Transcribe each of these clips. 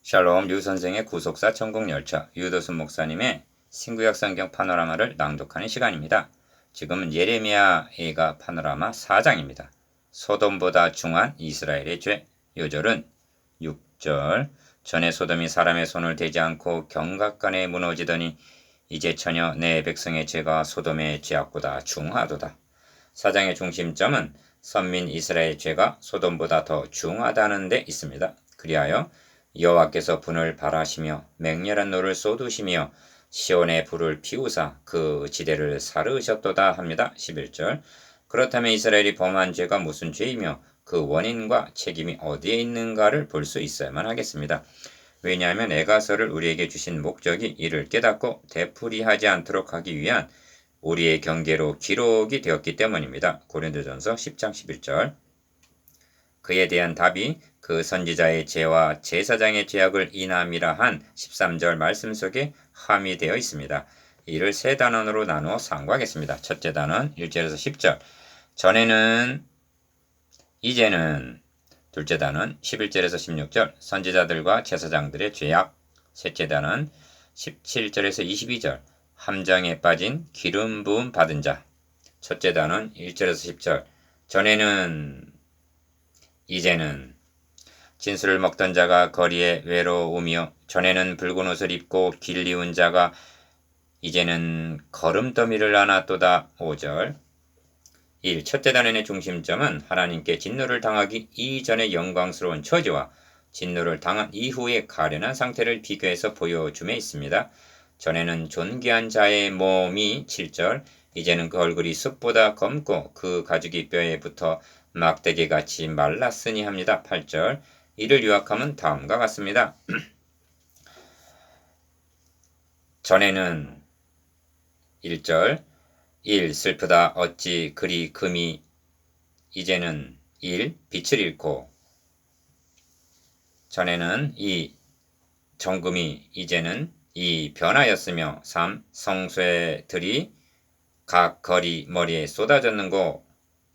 샬롬 류선생의 구속사 천국열차 유도순 목사님의 신구약 성경 파노라마를 낭독하는 시간입니다. 지금은 예레미야가 파노라마 4장입니다. 소돔보다 중한 이스라엘의 죄. 요절은 6절. 전에 소돔이 사람의 손을 대지 않고 경각간에 무너지더니 이제 전혀 내 백성의 죄가 소돔의 죄악보다 중하도다. 4장의 중심점은 선민 이스라엘의 죄가 소돔보다 더 중하다는 데 있습니다. 그리하여 여호와께서 분을 발하시며 맹렬한 노를 쏟으시며 시온의 불을 피우사 그 지대를 사르으셨도다 합니다. 11절. 그렇다면 이스라엘이 범한 죄가 무슨 죄이며 그 원인과 책임이 어디에 있는가를 볼 수 있어야만 하겠습니다. 왜냐하면 에가서를 우리에게 주신 목적이 이를 깨닫고 되풀이하지 않도록 하기 위한 우리의 경계로 기록이 되었기 때문입니다. 고린도전서 10장 11절. 그에 대한 답이 그 선지자의 죄와 제사장의 죄악을 인함이라 한 13절 말씀 속에 함의되어 있습니다. 이를 세 단원으로 나누어 상고하겠습니다. 첫째 단원 1절에서 10절. 전에는, 이제는. 둘째 단원 11절에서 16절. 선지자들과 제사장들의 죄악. 셋째 단원 17절에서 22절. 함정에 빠진 기름 부음 받은 자. 첫째 단원 1절에서 10절. 전에는, 이제는. 진술을 먹던 자가 거리에 외로우며 전에는 붉은 옷을 입고 길리운 자가 이제는 거름더미를 안았도다. 5절. 1. 첫째 단원의 중심점은 하나님께 진노를 당하기 이전의 영광스러운 처지와 진노를 당한 이후의 가련한 상태를 비교해서 보여줌에 있습니다. 전에는 존귀한 자의 몸이 7절. 이제는 그 얼굴이 숯보다 검고 그 가죽이 뼈에 붙어 막대기같이 말랐으니 합니다. 8절. 이를 요약하면 다음과 같습니다. 전에는 1절 1. 슬프다 어찌 그리 금이. 이제는 1. 빛을 잃고. 전에는 2. 정금이. 이제는 2. 변하였으며. 3. 성쇠들이 각 거리 머리에 쏟아졌는고.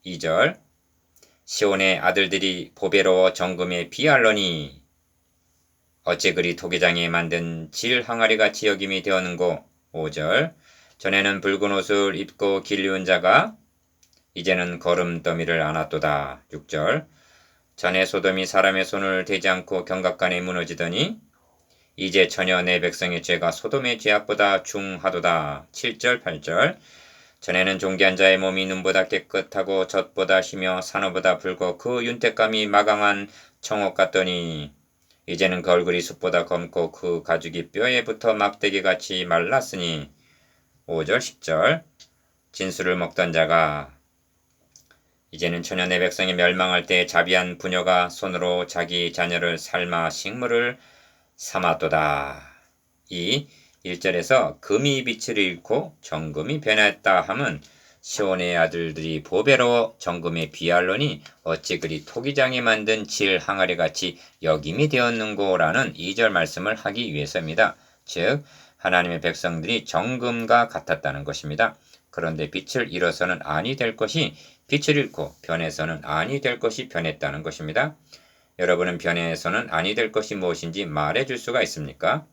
2절 시온의 아들들이 보배로워 정금에 비할러니 어째 그리 토기장에 만든 질 항아리같이 여김이 되었는고. 5절 전에는 붉은 옷을 입고 길리운 자가 이제는 거름더미를 안았도다. 6절 전에 소돔이 사람의 손을 대지 않고 경각간에 무너지더니 이제 전혀 내 백성의 죄가 소돔의 죄악보다 중하도다. 7절 8절 전에는 존귀한 자의 몸이 눈보다 깨끗하고 젖보다 희며 산호보다 붉고 그 윤택감이 마강한 청옥 같더니 이제는 그 얼굴이 숯보다 검고 그 가죽이 뼈에 붙어 막대기같이 말랐으니. 5절 10절 진술을 먹던 자가 이제는 전혀 내 백성이 멸망할 때 자비한 부녀가 손으로 자기 자녀를 삶아 식물을 삼았도다. 2. 1절에서 금이 빛을 잃고 정금이 변했다 함은 시온의 아들들이 보배로워 정금에 비할로니 어찌 그리 토기장에 만든 질 항아리같이 여김이 되었는고라는 2절 말씀을 하기 위해서입니다. 즉 하나님의 백성들이 정금과 같았다는 것입니다. 그런데 빛을 잃어서는 아니 될 것이 빛을 잃고 변해서는 아니 될 것이 변했다는 것입니다. 여러분은 변해서는 아니 될 것이 무엇인지 말해줄 수가 있습니까?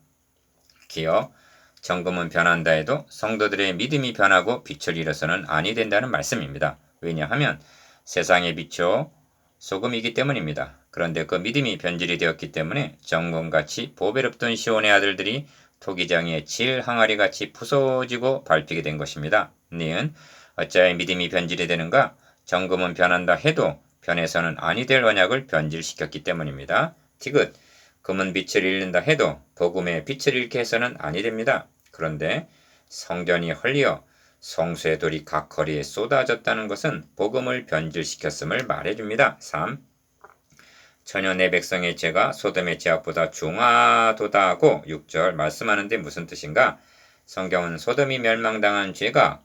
기억. 정금은 변한다 해도 성도들의 믿음이 변하고 빛을 잃어서는 아니 된다는 말씀입니다. 왜냐하면 세상의 빛이 소금이기 때문입니다. 그런데 그 믿음이 변질이 되었기 때문에 정금같이 보배롭던 시온의 아들들이 토기장의 질 항아리같이 부서지고 밟히게 된 것입니다. 니은 어찌하여 믿음이 변질이 되는가? 정금은 변한다 해도 변해서는 아니 될 언약을 변질시켰기 때문입니다. 티귿 금은 빛을 잃는다 해도 복음의 빛을 잃게 해서는 아니 됩니다. 그런데 성전이 헐리어 성수의 돌이 각 거리에 쏟아졌다는 것은 복음을 변질시켰음을 말해줍니다. 3. 전혀 내 백성의 죄가 소돔의 죄악보다 중하도다 하고 6절 말씀하는데 무슨 뜻인가? 성경은 소돔이 멸망당한 죄가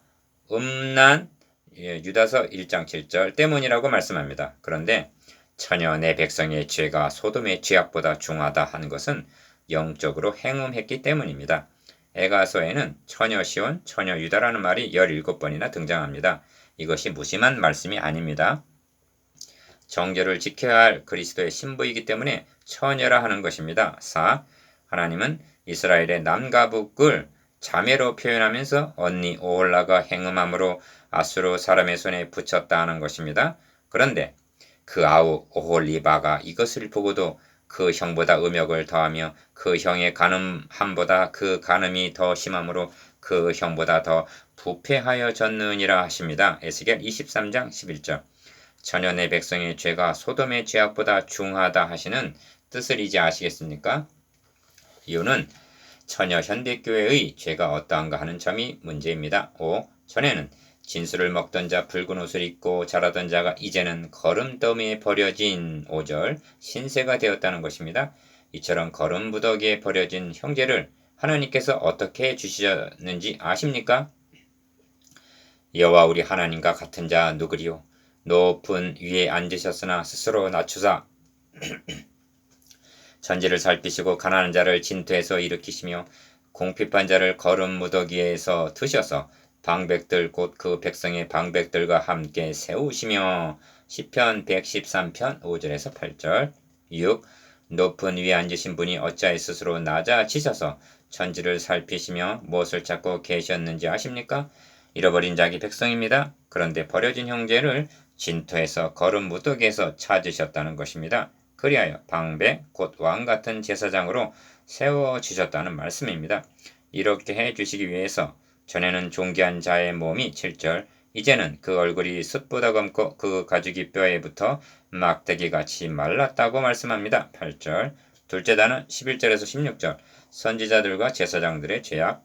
음란 유다서 1장 7절 때문이라고 말씀합니다. 그런데 전혀 내 백성의 죄가 소돔의 죄악보다 중하다 하는 것은 영적으로 행음했기 때문입니다. 에가서에는 처녀 시온, 처녀 유다라는 말이 17번이나 등장합니다. 이것이 무심한 말씀이 아닙니다. 정결을 지켜야 할 그리스도의 신부이기 때문에 처녀라 하는 것입니다. 4. 하나님은 이스라엘의 남과 북을 자매로 표현하면서 언니 오홀라가 행음함으로 아수르 사람의 손에 붙였다 하는 것입니다. 그런데 그 아우 오홀리바가 이것을 보고도 그 형보다 음욕을 더하며 그 형의 간음함보다 그 간음이 더 심함으로 그 형보다 더 부패하여졌느니라 하십니다. 에스겔 23장 11절. 전혀 내 백성의 죄가 소돔의 죄악보다 중하다 하시는 뜻을 이제 아시겠습니까? 이유는 처녀 현대교회의 죄가 어떠한가 하는 점이 문제입니다. 5. 전에는 진술을 먹던 자 붉은 옷을 입고 자라던 자가 이제는 거름더미에 버려진 5절 신세가 되었다는 것입니다. 이처럼 거름 무더기에 버려진 형제를 하나님께서 어떻게 주시었는지 아십니까? 여호와 우리 하나님과 같은 자 누구리요? 높은 위에 앉으셨으나 스스로 낮추사 전지를 살피시고 가난한 자를 진토에서 일으키시며 궁핍한 자를 거름 무더기에서 드셔서 방백들 곧 그 백성의 방백들과 함께 세우시며 시편 113편 5절에서 8절 6. 높은 위에 앉으신 분이 어찌하여 스스로 낮아지셔서 천지를 살피시며 무엇을 찾고 계셨는지 아십니까? 잃어버린 자기 백성입니다. 그런데 버려진 형제를 진토에서 거름 무더기에서 찾으셨다는 것입니다. 그리하여 방백 곧 왕같은 제사장으로 세워주셨다는 말씀입니다. 이렇게 해주시기 위해서 전에는 존귀한 자의 몸이 7절 이제는 그 얼굴이 숯보다 검고 그 가죽이 뼈에 붙어 막대기같이 말랐다고 말씀합니다. 8절 둘째 단은 11절에서 16절 선지자들과 제사장들의 죄악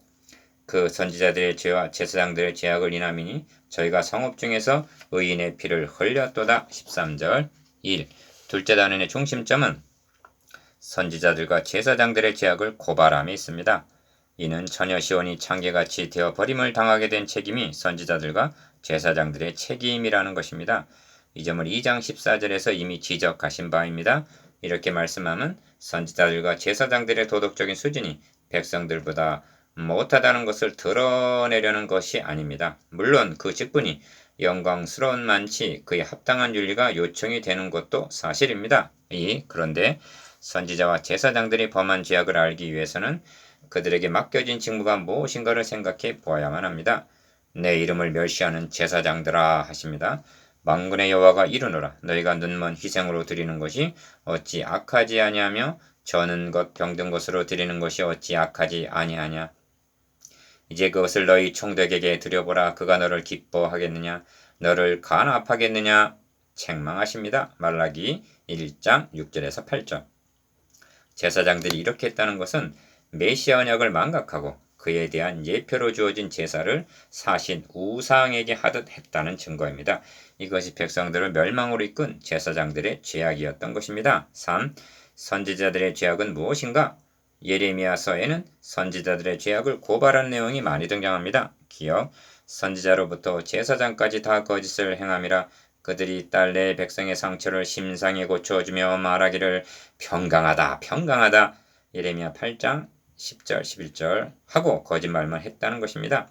그 선지자들의 죄와 제사장들의 죄악을 인함이니 저희가 성읍 중에서 의인의 피를 흘렸도다. 13절 1. 둘째 단원의 중심점은 선지자들과 제사장들의 죄악을 고발함에 있습니다. 이는 처녀 시온이 창개같이 되어 버림을 당하게 된 책임이 선지자들과 제사장들의 책임이라는 것입니다. 이 점을 2장 14절에서 이미 지적하신 바입니다. 이렇게 말씀하면 선지자들과 제사장들의 도덕적인 수준이 백성들보다 못하다는 것을 드러내려는 것이 아닙니다. 물론 그 직분이 영광스러운 만치 그에 합당한 윤리가 요청이 되는 것도 사실입니다. 그런데 선지자와 제사장들이 범한 죄악을 알기 위해서는 그들에게 맡겨진 직무가 무엇인가를 생각해 보아야만 합니다. 내 이름을 멸시하는 제사장들아 하십니다. 만군의 여호와가 이르노라 너희가 눈먼 희생으로 드리는 것이 어찌 악하지 아니하며 저는 것 병든 것으로 드리는 것이 어찌 악하지 아니하냐. 이제 그것을 너희 총독에게 드려보라. 그가 너를 기뻐하겠느냐 너를 간합하겠느냐 책망하십니다. 말라기 1장 6절에서 8절. 제사장들이 이렇게 했다는 것은 메시아 언약을 망각하고 그에 대한 예표로 주어진 제사를 사신 우상에게 하듯 했다는 증거입니다. 이것이 백성들을 멸망으로 이끈 제사장들의 죄악이었던 것입니다. 3. 선지자들의 죄악은 무엇인가? 예레미야서에는 선지자들의 죄악을 고발한 내용이 많이 등장합니다. 기억, 선지자로부터 제사장까지 다 거짓을 행함이라 그들이 딸 내 백성의 상처를 심상에 고쳐주며 말하기를 평강하다 평강하다 예레미야 8장 10절 11절 하고 거짓말만 했다는 것입니다.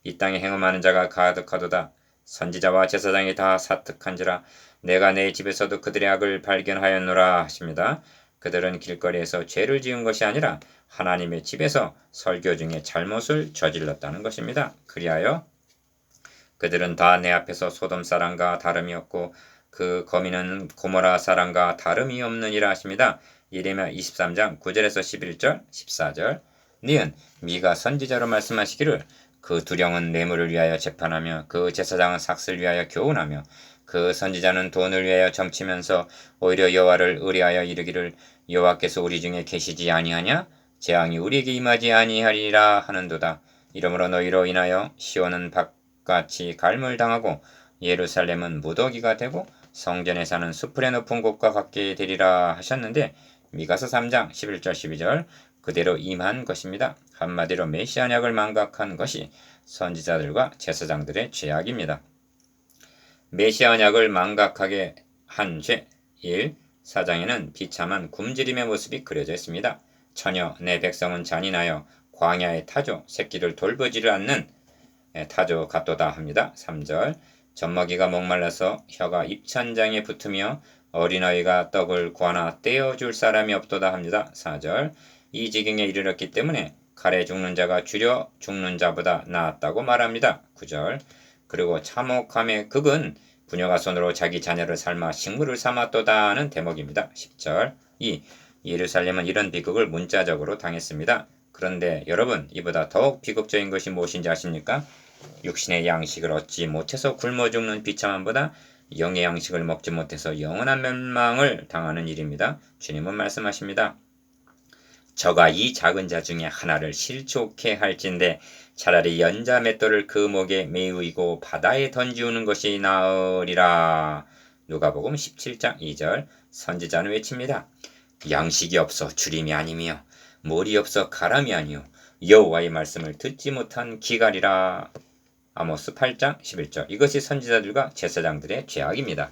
이 땅에 행음하는 자가 가득하도다. 선지자와 제사장이 다 사특한지라 내가 내 집에서도 그들의 악을 발견하였노라 하십니다. 그들은 길거리에서 죄를 지은 것이 아니라 하나님의 집에서 설교 중에 잘못을 저질렀다는 것입니다. 그리하여 그들은 다 내 앞에서 소돔 사람과 다름이 없고 그 거민은 고모라 사람과 다름이 없느니라 하십니다. 예레미야 23장 9절에서 11절 14절 니은 미가 선지자로 말씀하시기를 그 두령은 뇌물을 위하여 재판하며 그 제사장은 삭슬 위하여 교훈하며 그 선지자는 돈을 위하여 점치면서 오히려 여호와를 의뢰하여 이르기를 여호와께서 우리 중에 계시지 아니하냐 재앙이 우리에게 임하지 아니하리라 하는도다. 이러므로 너희로 인하여 시온은 같이 갈물당하고 예루살렘은 무더기가 되고 성전에 사는 수풀의 높은 곳과 같게 되리라 하셨는데 미가서 3장 11절 12절 그대로 임한 것입니다. 한마디로 메시아 언약을 망각한 것이 선지자들과 제사장들의 죄악입니다. 메시아 언약을 망각하게 한 죄 1. 사장에는 비참한 굶주림의 모습이 그려져 있습니다. 처녀 내 백성은 잔인하여 광야의 타조 새끼를 돌보지를 않는 타조 같도다 합니다. 3절 젖먹이가 목말라서 혀가 입천장에 붙으며 어린아이가 떡을 구하나 떼어줄 사람이 없도다 합니다. 4절. 이 지경에 이르렀기 때문에 칼에 죽는 자가 주려 죽는 자보다 나았다고 말합니다. 9절. 그리고 참혹함의 극은 부녀가 손으로 자기 자녀를 삶아 식물을 삼았도다 하는 대목입니다. 10절. 이 예루살렘은 이런 비극을 문자적으로 당했습니다. 그런데 여러분, 이보다 더욱 비극적인 것이 무엇인지 아십니까? 육신의 양식을 얻지 못해서 굶어 죽는 비참함보다 영의 양식을 먹지 못해서 영원한 멸망을 당하는 일입니다. 주님은 말씀하십니다. 저가 이 작은 자 중에 하나를 실족해 할진대 차라리 연자 맷돌을 그 목에 메우이고 바다에 던지우는 것이 나으리라. 누가복음 17장 2절. 선지자는 외칩니다. 양식이 없어 주림이 아니며 몰이 없어 가람이 아니요 여호와의 말씀을 듣지 못한 기갈이라. 아모스 8장 11절. 이것이 선지자들과 제사장들의 죄악입니다.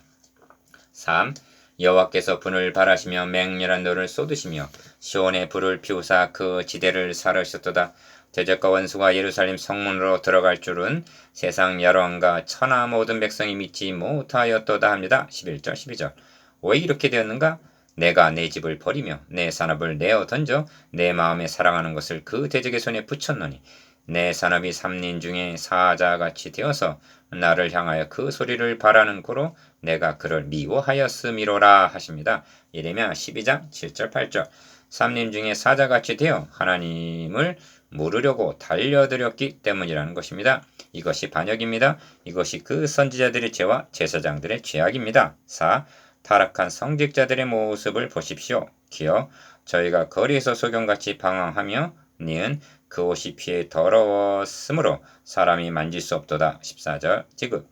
3. 여호와께서 분을 발하시며 맹렬한 노를 쏟으시며 시온에 불을 피우사 그 지대를 사르셨도다. 대적과 원수가 예루살렘 성문으로 들어갈 줄은 세상 여러왕과 천하 모든 백성이 믿지 못하였도다 합니다. 11절 12절. 왜 이렇게 되었는가? 내가 내 집을 버리며 내 산업을 내어 던져 내 마음에 사랑하는 것을 그 대적의 손에 붙였노니 내 산업이 삼린 중에 사자같이 되어서 나를 향하여 그 소리를 바라는 고로 내가 그를 미워하였음이로라 하십니다. 예레미야 12장 7절 8절. 삼림 중에 사자같이 되어 하나님을 물으려고 달려들었기 때문이라는 것입니다. 이것이 반역입니다. 이것이 그 선지자들의 죄와 제사장들의 죄악입니다. 4. 타락한 성직자들의 모습을 보십시오. 기어 저희가 거리에서 소경같이 방황하며 니은 그 옷이 피에 더러웠으므로 사람이 만질 수 없도다. 14절. 지금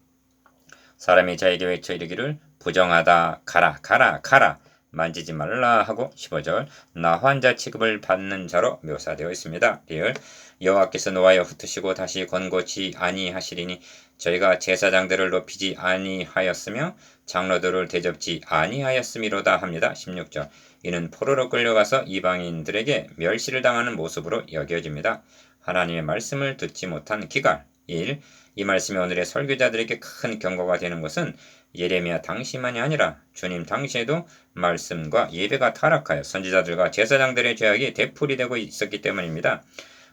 사람이 자에게 외쳐 이르기를 부정하다 가라 가라 가라 만지지 말라 하고 15절. 나 환자 취급을 받는 자로 묘사되어 있습니다. 리을 여호와께서 노하여 흩으시고 다시 권고치 아니하시리니 저희가 제사장들을 높이지 아니하였으며 장로들을 대접지 아니하였음이로다 합니다. 16절. 이는 포로로 끌려가서 이방인들에게 멸시를 당하는 모습으로 여겨집니다. 하나님의 말씀을 듣지 못한 기갈. 1. 이 말씀이 오늘의 설교자들에게 큰 경고가 되는 것은 예레미야 당시만이 아니라 주님 당시에도 말씀과 예배가 타락하여 선지자들과 제사장들의 죄악이 되풀이되고 있었기 때문입니다.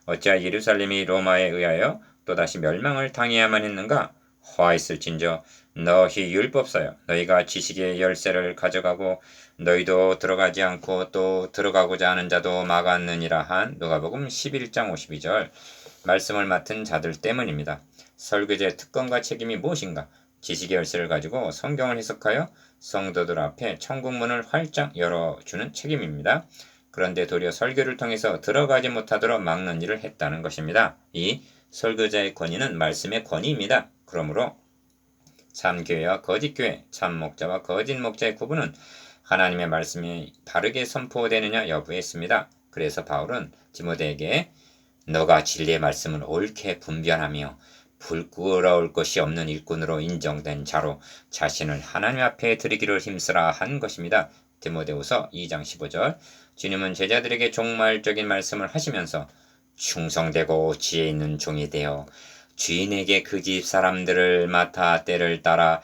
어찌하여 예루살렘이 로마에 의하여 또다시 멸망을 당해야만 했는가? 화있을진저 너희 율법사여 너희가 지식의 열쇠를 가져가고 너희도 들어가지 않고 또 들어가고자 하는 자도 막았느니라 한 누가복음 11장 52절. 말씀을 맡은 자들 때문입니다. 설교자의 특권과 책임이 무엇인가? 지식의 열쇠를 가지고 성경을 해석하여 성도들 앞에 천국문을 활짝 열어주는 책임입니다. 그런데 도리어 설교를 통해서 들어가지 못하도록 막는 일을 했다는 것입니다. 이 설교자의 권위는 말씀의 권위입니다. 그러므로 참교회와 거짓교회, 참목자와 거짓목자의 구분은 하나님의 말씀이 바르게 선포되느냐 여부에 있습니다. 그래서 바울은 디모데에게 너가 진리의 말씀을 옳게 분별하며 부끄러울 것이 없는 일꾼으로 인정된 자로 자신을 하나님 앞에 드리기를 힘쓰라 한 것입니다. 디모데후서 2장 15절. 주님은 제자들에게 종말적인 말씀을 하시면서 충성되고 지혜 있는 종이 되어 주인에게 그 집 사람들을 맡아 때를 따라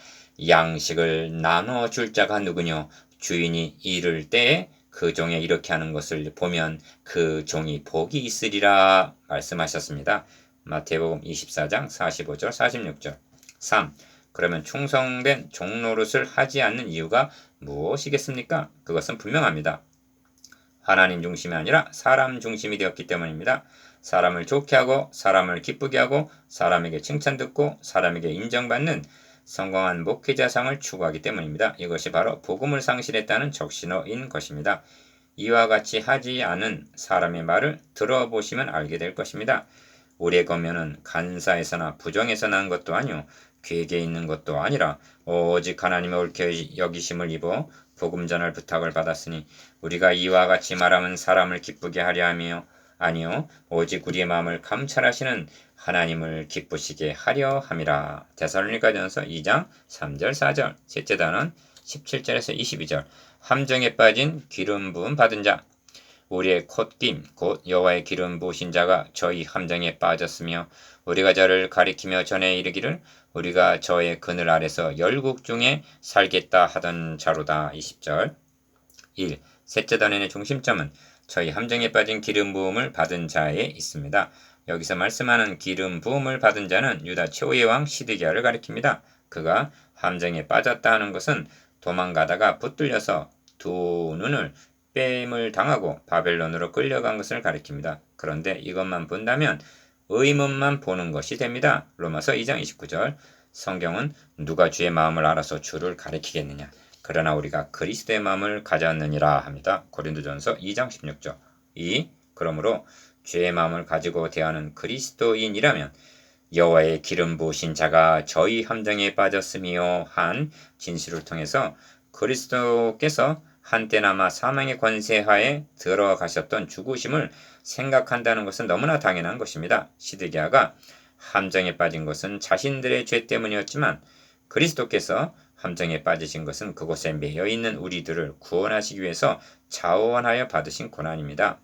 양식을 나눠줄 자가 누구뇨? 주인이 이를 때에 그 종이 이렇게 하는 것을 보면 그 종이 복이 있으리라 말씀하셨습니다. 마태복음 24장 45절 46절. 3. 그러면 충성된 종 노릇을 하지 않는 이유가 무엇이겠습니까? 그것은 분명합니다. 하나님 중심이 아니라 사람 중심이 되었기 때문입니다. 사람을 좋게 하고 사람을 기쁘게 하고 사람에게 칭찬 듣고 사람에게 인정받는 성공한 목회자상을 추구하기 때문입니다. 이것이 바로 복음을 상실했다는 적신호인 것입니다. 이와 같이 하지 않은 사람의 말을 들어보시면 알게 될 것입니다. 우리의 권면은 간사에서나 부정에서 난 것도 아니요 괴계에 있는 것도 아니라 오직 하나님의 옳게 여기심을 입어 복음 전할 부탁을 받았으니 우리가 이와 같이 말하면 사람을 기쁘게 하려 하며 아니요 오직 우리의 마음을 감찰하시는 하나님을 기쁘시게 하려 함이라. 데살로니가전서 2장 3절 4절. 셋째 단원 17절에서 22절. 함정에 빠진 기름 부음 받은 자. 우리의 콧김 곧 여호와의 기름 부으신 자가 저희 함정에 빠졌으며 우리가 저를 가리키며 전에 이르기를 우리가 저의 그늘 아래서 열국 중에 살겠다 하던 자로다. 20절 1. 셋째 단원의 중심점은 저희 함정에 빠진 기름 부음을 받은 자에 있습니다. 여기서 말씀하는 기름 부음을 받은 자는 유다 최후의 왕 시드기야를 가리킵니다. 그가 함정에 빠졌다 하는 것은 도망가다가 붙들려서 두 눈을 빼임을 당하고 바벨론으로 끌려간 것을 가리킵니다. 그런데 이것만 본다면 의문만 보는 것이 됩니다. 로마서 2장 29절 성경은 누가 주의 마음을 알아서 주를 가리키겠느냐. 그러나 우리가 그리스도의 마음을 가졌느니라 합니다. 고린도전서 2장 16절 2. 그러므로 주의 마음을 가지고 대하는 그리스도인이라면 여호와의 기름 부으신 자가 저희 함정에 빠졌으며 한 진술을 통해서 그리스도께서 한때나마 사망의 권세하에 들어가셨던 죽으심을 생각한다는 것은 너무나 당연한 것입니다. 시드기야가 함정에 빠진 것은 자신들의 죄 때문이었지만 그리스도께서 함정에 빠지신 것은 그곳에 매여 있는 우리들을 구원하시기 위해서 자원하여 받으신 고난입니다.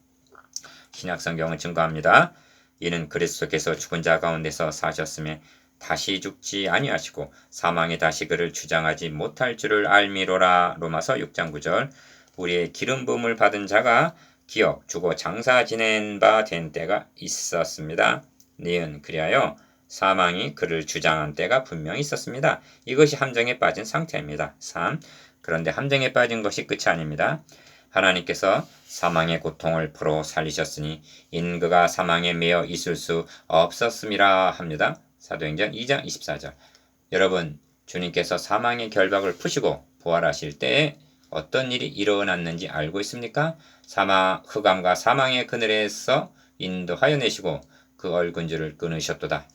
신약성경은 증거합니다. 이는 그리스도께서 죽은 자 가운데서 사셨음에 다시 죽지 아니하시고 사망에 다시 그를 주장하지 못할 줄을 알미로라. 로마서 6장 9절 우리의 기름 부음을 받은 자가 기어 죽어 장사 지낸 바 된 때가 있었습니다. 니은 그리하여 사망이 그를 주장한 때가 분명히 있었습니다. 이것이 함정에 빠진 상태입니다. 3. 그런데 함정에 빠진 것이 끝이 아닙니다. 하나님께서 사망의 고통을 풀어 살리셨으니 이는 그가 사망에 매여 있을 수 없었음이라 합니다. 사도행전 2장 24절 여러분 주님께서 사망의 결박을 푸시고 부활하실 때에 어떤 일이 일어났는지 알고 있습니까? 흑암과 사망의 그늘에서 인도하여 내시고 그 얼근줄을 끊으셨도다.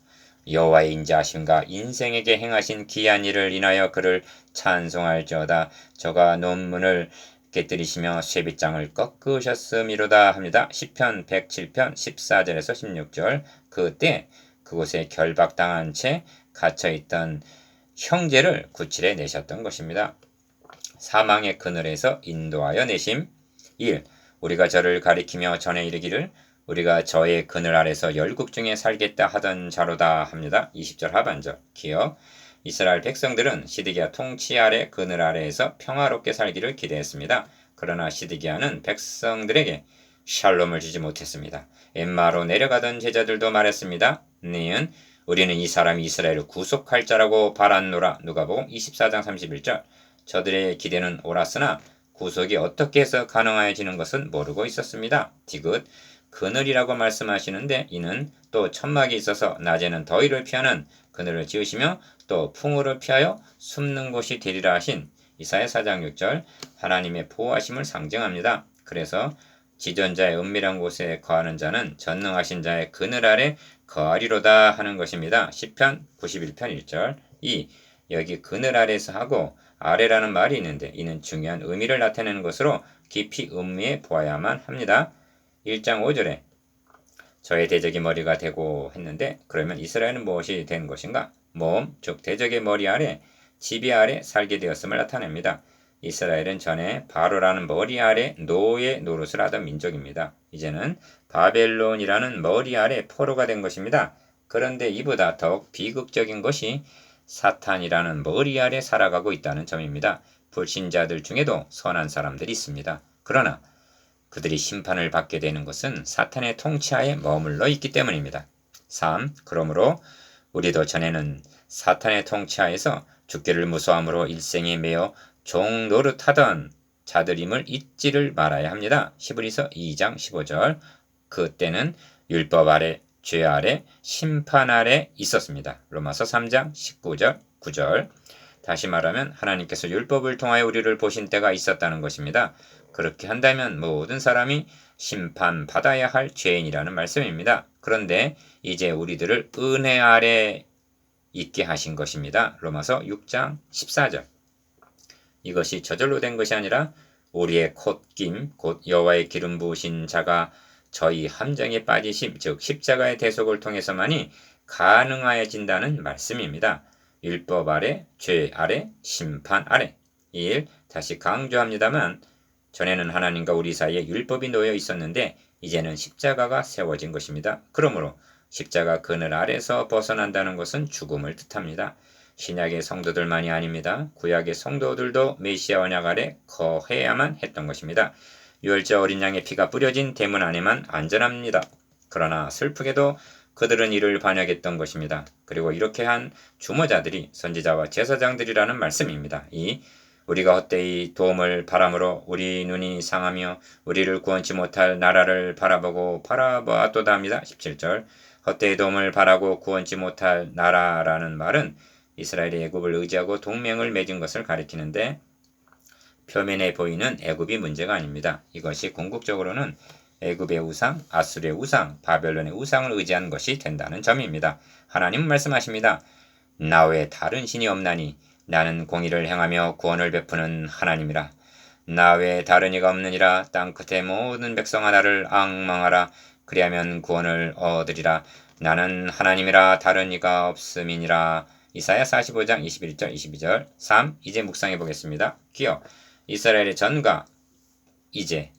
여호와의 인자하심과 인생에게 행하신 기이한 일을 인하여 그를 찬송할지어다. 저가 논문을 깨뜨리시며 쇠빗장을 꺾으셨음이로다 합니다. 시편 107편 14절에서 16절 그때 그곳에 결박당한 채 갇혀있던 형제를 구출해 내셨던 것입니다. 사망의 그늘에서 인도하여 내심 1. 우리가 저를 가리키며 전에 이르기를 우리가 저의 그늘 아래서 열국 중에 살겠다 하던 자로다 합니다. 20절 하반절 기억 이스라엘 백성들은 시드기야 통치 아래 그늘 아래에서 평화롭게 살기를 기대했습니다. 그러나 시드기야는 백성들에게 샬롬을 주지 못했습니다. 엠마로 내려가던 제자들도 말했습니다. 니은 우리는 이 사람이 이스라엘을 구속할 자라고 바랐노라. 누가복음 24장 31절 저들의 기대는 옳았으나 구속이 어떻게 해서 가능해지는 것은 모르고 있었습니다. 디귿 그늘이라고 말씀하시는데 이는 또 천막이 있어서 낮에는 더위를 피하는 그늘을 지으시며 또 풍우를 피하여 숨는 곳이 되리라 하신 이사야 4장 6절 하나님의 보호하심을 상징합니다. 그래서 지존자의 은밀한 곳에 거하는 자는 전능하신 자의 그늘 아래 거하리로다 하는 것입니다. 시편 91편 1절 2. 여기 그늘 아래서 하고 아래라는 말이 있는데 이는 중요한 의미를 나타내는 것으로 깊이 음미해 보아야만 합니다. 1장 5절에 저의 대적이 머리가 되고 했는데 그러면 이스라엘은 무엇이 된 것인가? 몸, 즉 대적의 머리 아래, 지배 아래 살게 되었음을 나타냅니다. 이스라엘은 전에 바로라는 머리 아래 노예 노릇을 하던 민족입니다. 이제는 바벨론이라는 머리 아래 포로가 된 것입니다. 그런데 이보다 더욱 비극적인 것이 사탄이라는 머리 아래 살아가고 있다는 점입니다. 불신자들 중에도 선한 사람들이 있습니다. 그러나 그들이 심판을 받게 되는 것은 사탄의 통치하에 머물러 있기 때문입니다. 3. 그러므로 우리도 전에는 사탄의 통치하에서 죽기를 무서함으로 일생에 매여 종 노릇하던 자들임을 잊지를 말아야 합니다. 히브리서 2장 15절 그때는 율법 아래 죄 아래 심판 아래 있었습니다. 로마서 3장 19절 9절 다시 말하면 하나님께서 율법을 통하여 우리를 보신 때가 있었다는 것입니다. 그렇게 한다면 모든 사람이 심판받아야 할 죄인이라는 말씀입니다. 그런데 이제 우리들을 은혜 아래 있게 하신 것입니다. 로마서 6장 14절 이것이 저절로 된 것이 아니라 우리의 콧김 곧 여호와의 기름 부으신 자가 저희 함정에 빠지심 즉 십자가의 대속을 통해서만이 가능하여진다는 말씀입니다. 율법 아래, 죄 아래, 심판 아래 1. 다시 강조합니다만 전에는 하나님과 우리 사이에 율법이 놓여 있었는데 이제는 십자가가 세워진 것입니다. 그러므로 십자가 그늘 아래서 벗어난다는 것은 죽음을 뜻합니다. 신약의 성도들만이 아닙니다. 구약의 성도들도 메시아 언약 아래 거해야만 했던 것입니다. 유월절 어린 양의 피가 뿌려진 대문 안에만 안전합니다. 그러나 슬프게도 그들은 이를 반역했던 것입니다. 그리고 이렇게 한 주모자들이 선지자와 제사장들이라는 말씀입니다. 우리가 헛되이 도움을 바람으로 우리 눈이 상하며 우리를 구원치 못할 나라를 바라보았도다 합니다. 17절 헛되이 도움을 바라고 구원치 못할 나라라는 말은 이스라엘이 애굽을 의지하고 동맹을 맺은 것을 가리키는데 표면에 보이는 애굽이 문제가 아닙니다. 이것이 궁극적으로는 애굽의 우상, 아수르의 우상, 바벨론의 우상을 의지한 것이 된다는 점입니다. 하나님은 말씀하십니다. 나 외에 다른 신이 없나니 나는 공의를 행하며 구원을 베푸는 하나님이라. 나 외에 다른 이가 없느니라. 땅 끝의 모든 백성아 나를 앙망하라. 그리하면 구원을 얻으리라. 나는 하나님이라 다른 이가 없음이니라. 이사야 45장 21절 22절 3. 이제 묵상해 보겠습니다. 기억 이스라엘의 전과 이제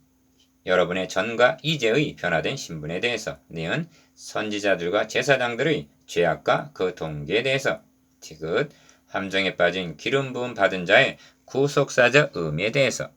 여러분의 전과 이제의 변화된 신분에 대해서 니은 선지자들과 제사장들의 죄악과 그 동기에 대해서 티귿 함정에 빠진 기름 부음 받은 자의 구속사적 의미에 대해서